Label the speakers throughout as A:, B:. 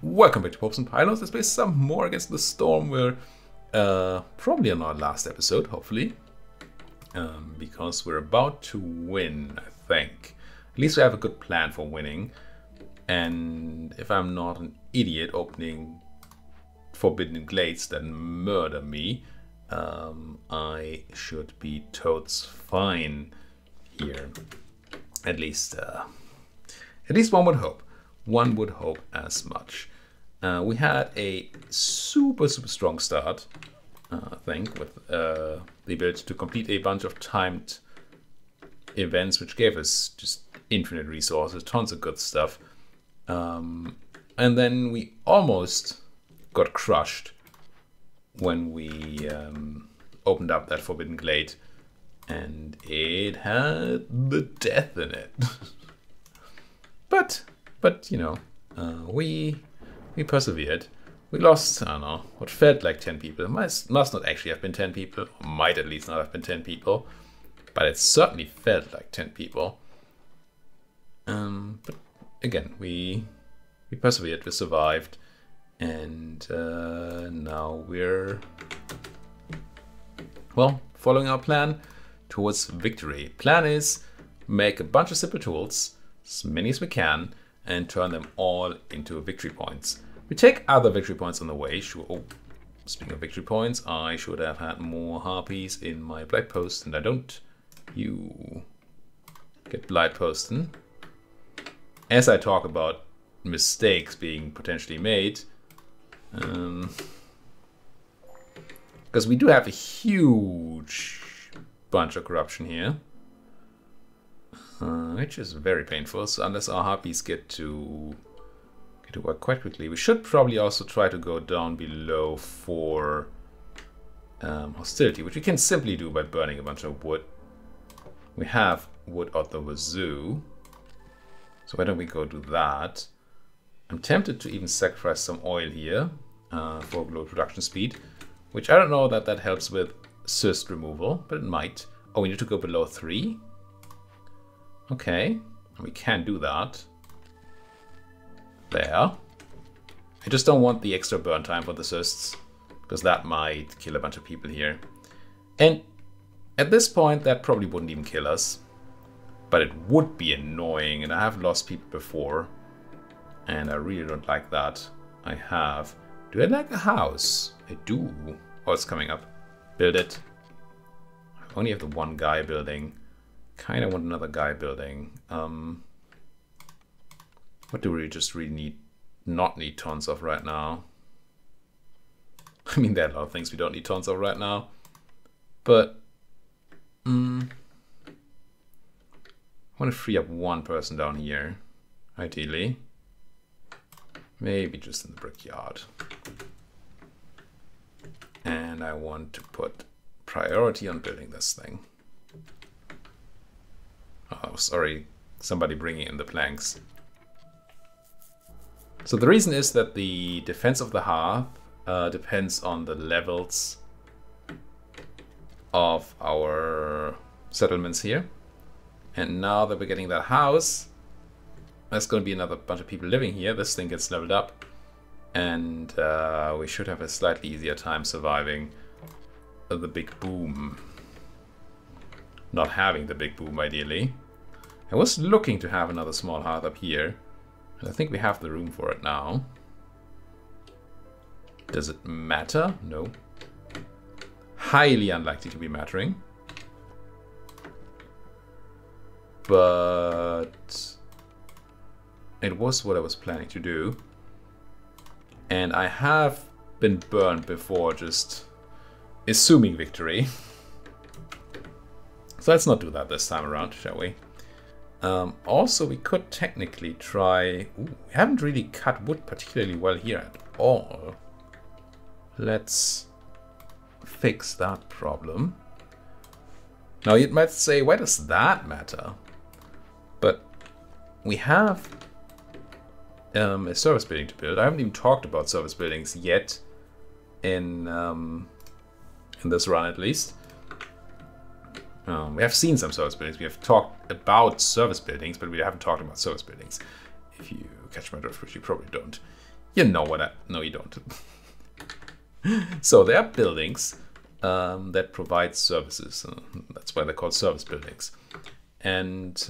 A: Welcome back to Popes and Pylons. Let's play some more Against the Storm. We're probably on our last episode, hopefully. Because we're about to win, I think. At least we have a good plan for winning. And if I'm not an idiot opening Forbidden Glades that murder me, I should be totes fine here. At least one would hope. One would hope as much. We had a super strong start, I think, with the ability to complete a bunch of timed events, which gave us just infinite resources, tons of good stuff. And then we almost got crushed when we opened up that Forbidden Glade, and it had the death in it. But you know, we persevered. We lost, I don't know, what felt like 10 people. It must not actually have been 10 people. Or might at least not have been 10 people. But it certainly felt like 10 people. But again, we persevered, we survived. And now we're, well, following our plan towards victory. Plan is make a bunch of simple tools, as many as we can, and turn them all into victory points. We take other victory points on the way. Sure. Oh, speaking of victory points, I should have had more harpies in my blight post, and I don't. You get blight posting. As I talk about mistakes being potentially made, because we do have a huge bunch of corruption here. Which is very painful, so unless our harpies get to work quite quickly. We should probably also try to go down below for hostility, which we can simply do by burning a bunch of wood. We have wood out the wazoo, so why don't we go do that? I'm tempted to even sacrifice some oil here for low production speed, which I don't know that helps with cyst removal, but it might. Oh, we need to go below 3? Okay, we can do that. There. I just don't want the extra burn time for the cysts, because that might kill a bunch of people here. And at this point, that probably wouldn't even kill us. But it would be annoying, and I have lost people before. And I really don't like that. I have... Do I like a house? I do. Oh, it's coming up. Build it. I only have the one guy building. Kind of want another guy building. What do we just really not need tons of right now? I mean, there are a lot of things we don't need tons of right now. But I want to free up one person down here, ideally. Maybe just in the brickyard. And I want to put priority on building this thing. Oh, sorry, somebody bringing in the planks. So the reason is that the defense of the hearth depends on the levels of our settlements here. And now that we're getting that house, there's going to be another bunch of people living here. This thing gets leveled up. And we should have a slightly easier time surviving the big boom. Not having the big boom, ideally. I was looking to have another small hearth up here. And I think we have the room for it now. Does it matter? No. Highly unlikely to be mattering. But it was what I was planning to do. And I have been burned before, just assuming victory. So let's not do that this time around, shall we? Also, we could technically try... Ooh, we haven't really cut wood particularly well here at all. Let's fix that problem. Now, you might say, why does that matter? But we have a service building to build. I haven't even talked about service buildings yet in this run, at least. We have seen some service buildings. We have talked about service buildings, but we haven't talked about service buildings. If you catch my drift, which you probably don't. You know what I... No, you don't. So there are buildings that provide services. That's why they're called service buildings. And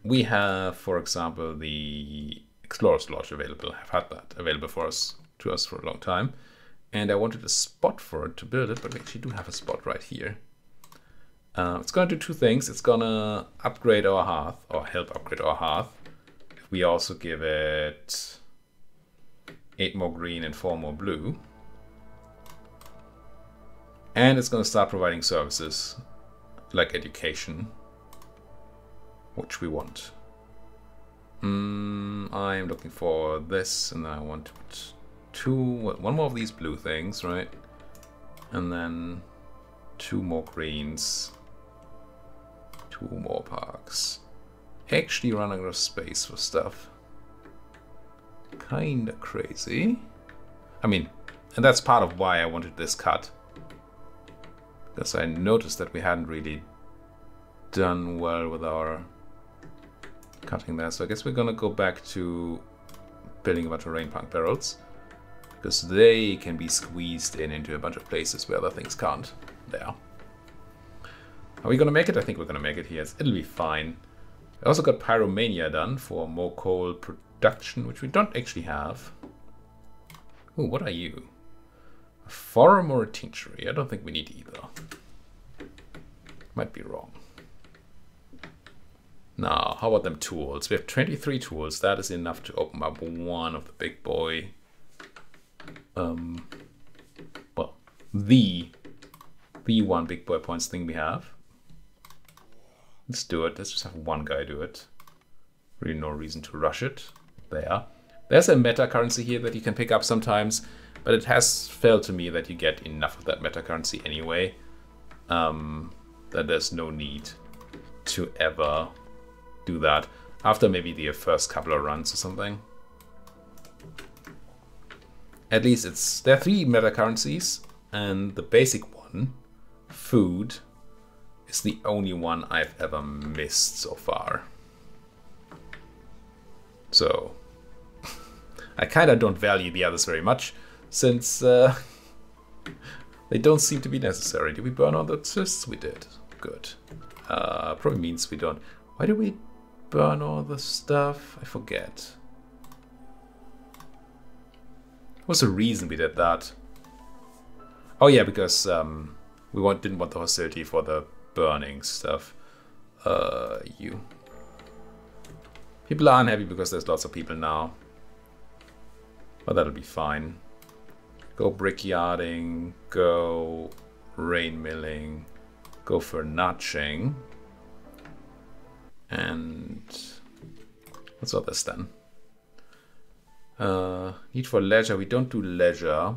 A: we have, for example, the Explorer's Lodge available. I've had that available for us for a long time. And I wanted a spot for it to build it, but we actually do have a spot right here. It's going to do two things. It's going to upgrade our hearth, or help upgrade our hearth. If we also give it 8 more green and 4 more blue. And it's going to start providing services like education, which we want. I'm looking for this, and I want to put one more of these blue things, right? And then 2 more greens, 2 more parks. Actually running out of space for stuff. Kinda crazy. I mean, and that's part of why I wanted this cut. Because I noticed that we hadn't really done well with our cutting there. So I guess we're gonna go back to building a bunch of rain punk barrels. Because they can be squeezed into a bunch of places where other things can't. There. Are we gonna make it? I think we're gonna make it here. It'll be fine. I also got Pyromania done for more coal production, which we don't actually have. Ooh, what are you? A forum or a tinctury? I don't think we need either. Might be wrong. Now, how about them tools? We have 23 tools. That is enough to open up one of the big boy. Well, the one big boy points thing we have. Let's do it. Let's just have one guy do it. Really no reason to rush it. There. There's a meta currency here that you can pick up sometimes, but it has felt to me that you get enough of that meta currency anyway. That there's no need to ever do that after maybe the first couple of runs or something. At least there are 3 meta currencies, and the basic one, food, is the only one I've ever missed so far. So I kind of don't value the others very much, since they don't seem to be necessary. Did we burn all the cysts? We did. Good. Probably means we don't. Why do we burn all the stuff? I forget. What's the reason we did that? Oh yeah, because we didn't want the hostility for the burning stuff. You. People are unhappy because there's lots of people now. But that'll be fine. Go brickyarding, go rain milling, go for notching. And what's all this then? Need for leisure. We don't do leisure.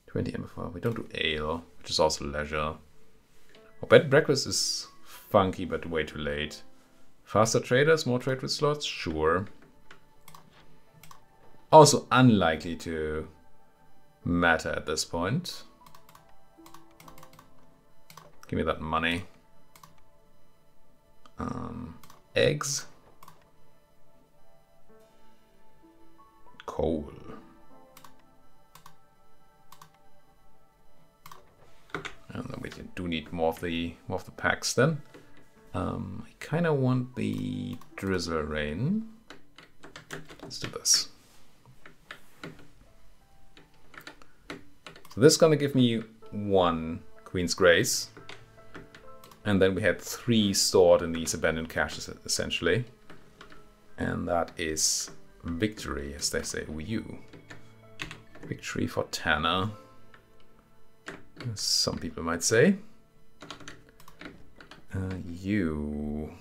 A: 20 amplifier. We don't do ale, which is also leisure. Oh, bed and breakfast is funky, but way too late. Faster traders, more trade with slots? Sure. Also unlikely to matter at this point. Give me that money. Eggs. Coal. And then we do need more of the packs then. I kind of want the drizzle rain. Let's do this. So this is gonna give me 1 Queen's Grace. And then we had 3 stored in these abandoned caches essentially. And that is victory, as they say. You. Victory for Tanner, some people might say. You.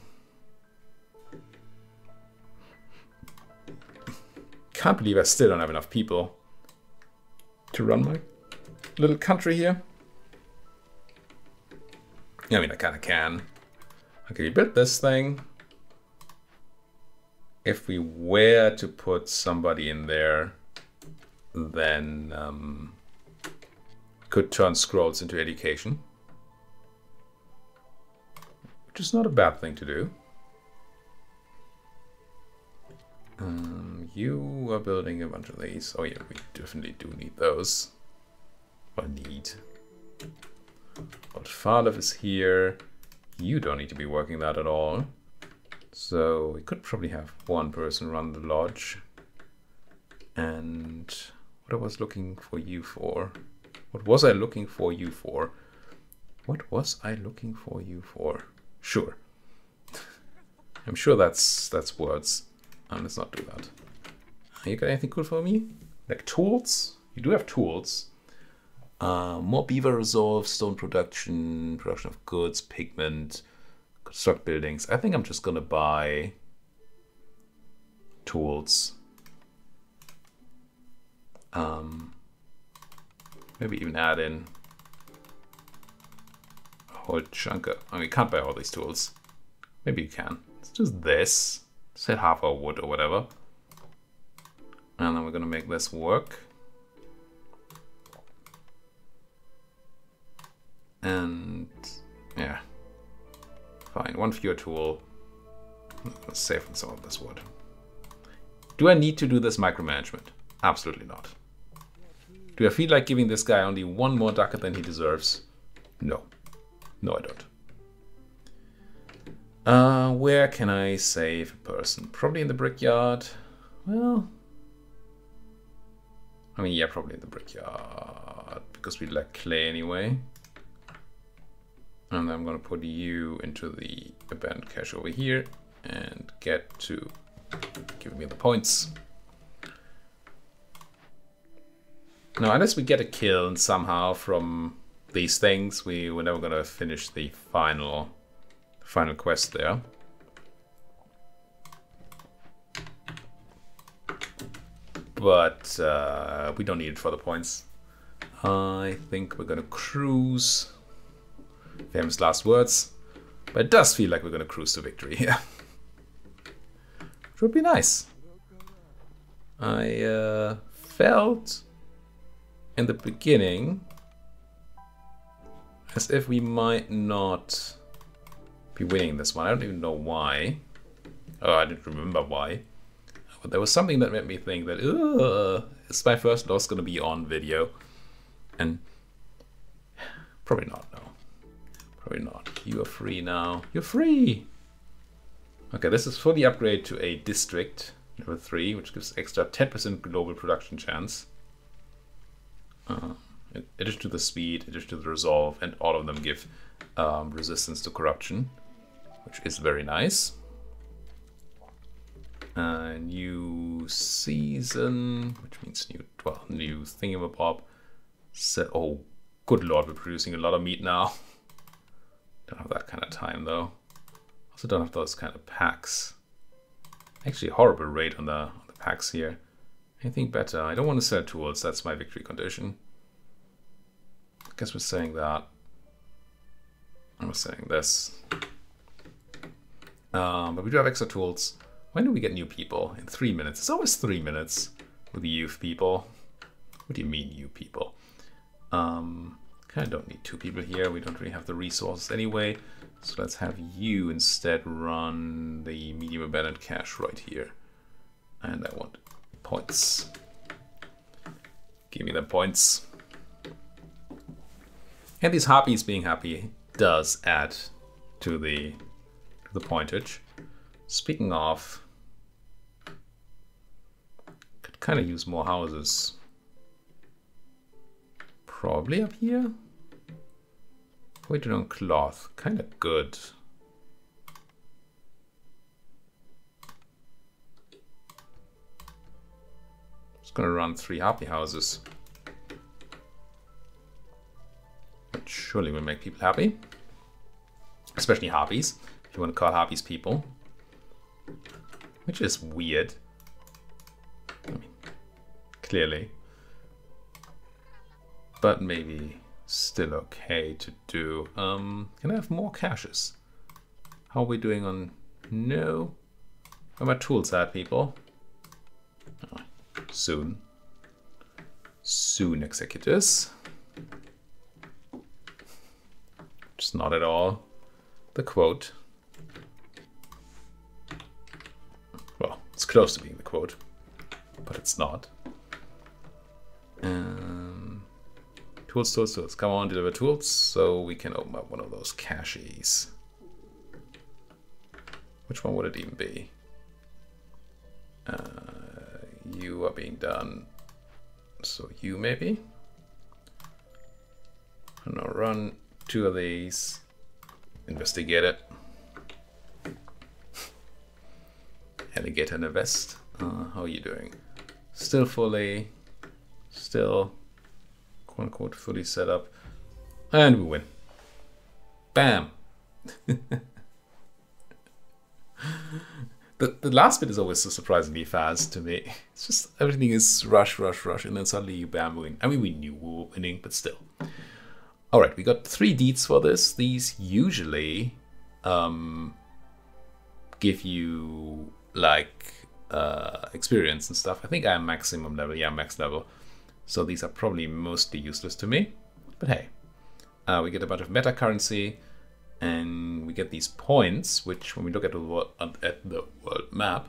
A: Can't believe I still don't have enough people to run my little country here. I mean, I kind of can. Okay, we built this thing. If we were to put somebody in there, then could turn scrolls into education, which is not a bad thing to do. You are building a bunch of these. Oh yeah, we definitely do need those. Or need. But Farlev is here. You don't need to be working that at all. So we could probably have one person run the lodge. And what I was looking for you for? What was I looking for you for? What was I looking for you for? Sure. I'm sure that's words. Let's not do that. You got anything cool for me? Like tools? You do have tools. More beaver resolve, stone production, production of goods, pigment, construct buildings. I think I'm just gonna buy tools. Maybe even add in a whole chunk of, I mean, you can't buy all these tools. Maybe you can. Let's do this. Set half our wood or whatever. And then we're gonna make this work. And yeah, fine, one fewer tool. Let's save some of this wood. Do I need to do this micromanagement? Absolutely not. Do I feel like giving this guy only one more ducat than he deserves? No. No, I don't. Where can I save a person? Probably in the brickyard. Well, I mean, yeah, probably in the brickyard because we lack clay anyway. And I'm gonna put you into the abandoned cache over here and get to give me the points. Now, unless we get a kill somehow from these things, we're never gonna finish the final quest there. But we don't need it for the points. I think we're gonna cruise. Famous last words. But it does feel like we're gonna cruise to victory here. Which would be nice. I felt in the beginning as if we might not be winning this one. I don't even know why. Oh, I didn't remember why. But there was something that made me think that, is my first loss going to be on video? And probably not, no. Probably not. You are free now. You're free! Okay, this is fully upgraded to a district, level 3, which gives extra 10% global production chance. In addition to the speed, in addition to the resolve, and all of them give resistance to corruption, which is very nice. New season, which means new thingamabob. So, oh, good lord, we're producing a lot of meat now. Don't have that kind of time though. Also don't have those kind of packs. Actually, horrible rate on the packs here. Anything better? I don't want to sell tools. That's my victory condition. I guess we're saying that. I'm saying this. But we do have extra tools. When do we get new people? In 3 minutes. It's always 3 minutes with the youth people. What do you mean, you people? Kind of don't need 2 people here. We don't really have the resources anyway. So let's have you instead run the medium abandoned cache right here. And I want points. Give me the points. And these harpies being happy does add to the pointage. Speaking of, could kind of use more houses. Probably up here. Weighted on cloth, kind of good. Just gonna run 3 harpy houses. Which surely will make people happy. Especially harpies, if you want to call harpies people. Which is weird. I mean, clearly. But maybe still okay to do. Can I have more caches? How are we doing on... No. Where are my tools at, people? Oh, soon. Soon, executors. Just not at all the quote. Well, it's It's close to being the quote, but it's not. Tools. Come on, deliver tools, so we can open up one of those caches. Which one would it even be? You are being done. So you maybe? No, run 2 of these. Investigate it. Alligator in a vest. How are you doing? Still fully. Still, quote unquote, fully set up. And we win. Bam! The last bit is always so surprisingly fast to me. It's just everything is rush, and then suddenly you bam, win. I mean, we knew we were winning, but still. All right, we got 3 deeds for this. These usually give you like experience and stuff. I think I'm maximum level. Yeah, max level. So these are probably mostly useless to me. But hey, we get a bunch of meta currency. And we get these points, which when we look at the world map,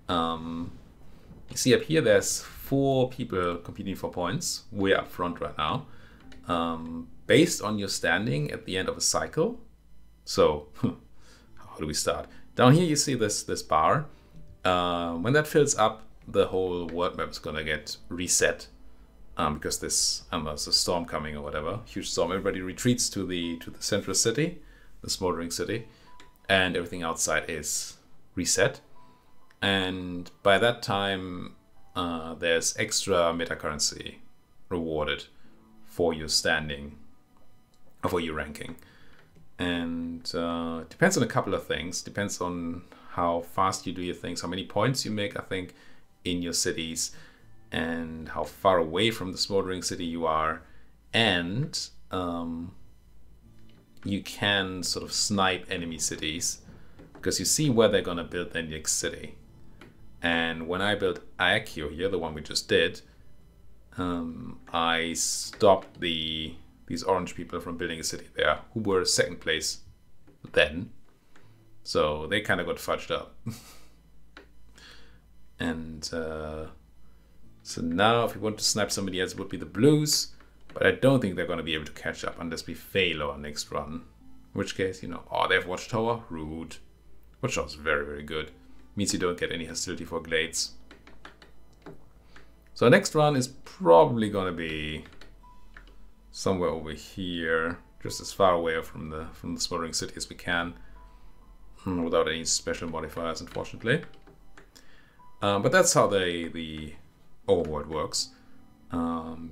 A: you see up here there's 4 people competing for points. We're up front right now, based on your standing at the end of a cycle. So how do we start? Down here you see this bar. When that fills up, the whole world map is gonna get reset. Because there's a storm coming or whatever, huge storm. Everybody retreats to the central city, the smoldering city, and everything outside is reset. And by that time, there's extra meta currency rewarded for your standing, or for your ranking. And it depends on a couple of things. Depends on how fast you do your things, how many points you make, I think, in your cities, and how far away from the smoldering city you are, and you can sort of snipe enemy cities because you see where they're gonna build their next city. And when I built Aikyo here, the one we just did, I stopped these orange people from building a city there, who were 2nd place then, so they kind of got fudged up. And so now if we want to snipe somebody else, it would be the blues, but I don't think they're going to be able to catch up unless we fail our next run. In which case, you know, oh, they have Watchtower, rude. Watchtower is very, very good. Means you don't get any hostility for glades. So our next run is probably going to be somewhere over here, just as far away from the smoldering city as we can, without any special modifiers, unfortunately. But that's how the overworld works.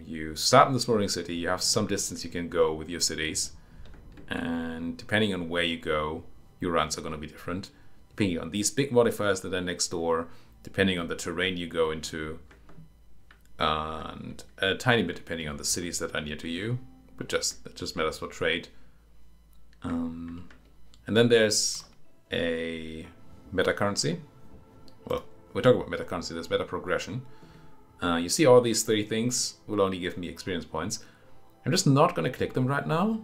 A: You start in the smoldering city, you have some distance you can go with your cities, and depending on where you go, your runs are going to be different. Depending on these big modifiers that are next door, depending on the terrain you go into, and a tiny bit depending on the cities that are near to you, but that just matters for trade. And then there's a meta currency. Well, we talk about meta currency, there's meta progression. You see all these 3 things will only give me experience points. I'm just not going to click them right now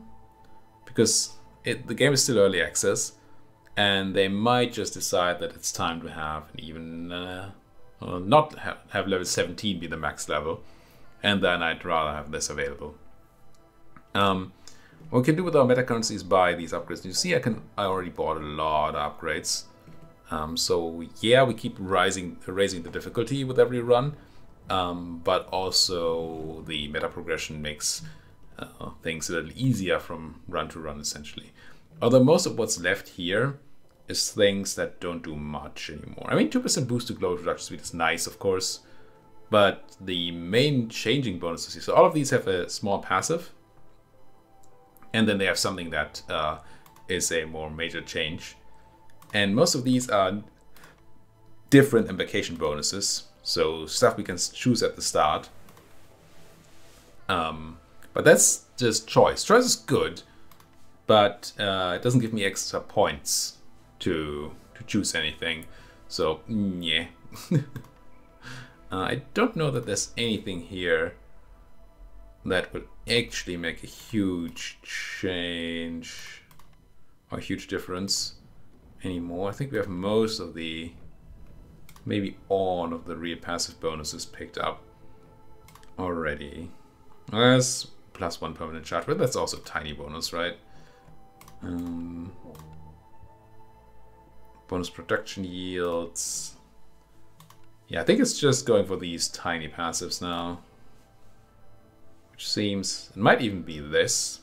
A: because the game is still early access, and they might just decide that it's time to have an even not have level 17 be the max level, and then I'd rather have this available. What we can do with our meta currency is buy these upgrades. You see, I already bought a lot of upgrades. So yeah, we keep raising the difficulty with every run. But also the meta progression makes things a little easier from run to run, essentially. Although most of what's left here is things that don't do much anymore. I mean, 2% boost to glow reduction speed is nice, of course, but the main changing bonuses here, so all of these have a small passive, and then they have something that is a more major change. And most of these are different invocation bonuses. So stuff we can choose at the start. But that's just choice. Choice is good, but it doesn't give me extra points to choose anything. So, yeah. I don't know that there's anything here that would actually make a huge change or a huge difference anymore. I think we have most of the, maybe all of the real passive bonuses picked up already. There's +1 permanent charge, but that's also a tiny bonus, right? Bonus production yields. Yeah, I think it's just going for these tiny passives now. Which seems, it might even be this.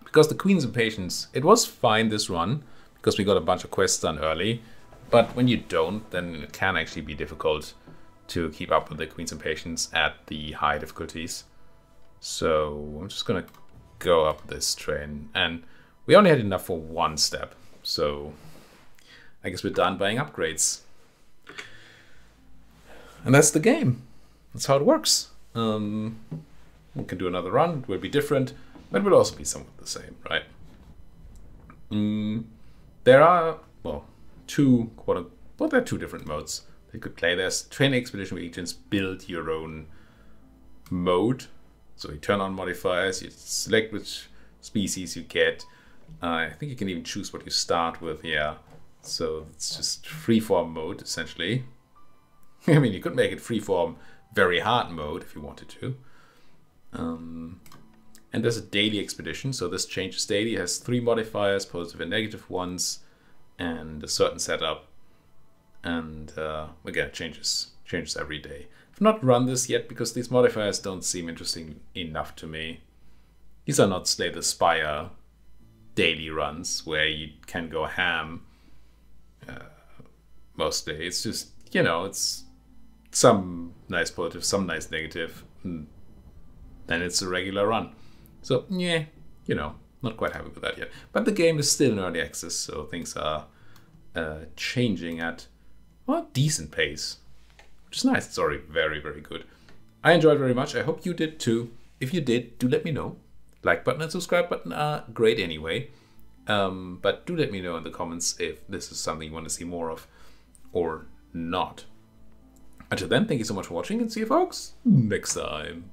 A: Because the Queen's Impatience, it was fine this run, because we got a bunch of quests done early. But when you don't, then it can actually be difficult to keep up with the Queen's Impatience at the high difficulties. So I'm just gonna go up this train, and we only had enough for one step, so I guess we're done buying upgrades. And that's the game. That's how it works. We can do another run, it will be different, but it will also be somewhat the same, right? There are, well, there are two different modes that you could play. There's Training Expedition where you just build your own mode. So you turn on modifiers, you select which species you get. I think you can even choose what you start with, yeah. So it's just freeform mode, essentially. I mean, you could make it freeform very hard mode if you wanted to. And there's a daily expedition, so this changes daily. It has 3 modifiers, positive and negative ones, and a certain setup. And again, it changes every day. I've not run this yet because these modifiers don't seem interesting enough to me. These are not Slay the Spire daily runs where you can go ham mostly. It's just, you know, it's some nice positive, some nice negative, and then it's a regular run. So, yeah, you know, not quite happy with that yet. But the game is still in early access, so things are changing at a decent pace. Which is nice. It's already very, very good. I enjoyed very much. I hope you did too. If you did, do let me know. Like button and subscribe button are great anyway. But do let me know in the comments if this is something you want to see more of or not. Until then, thank you so much for watching, and see you folks next time.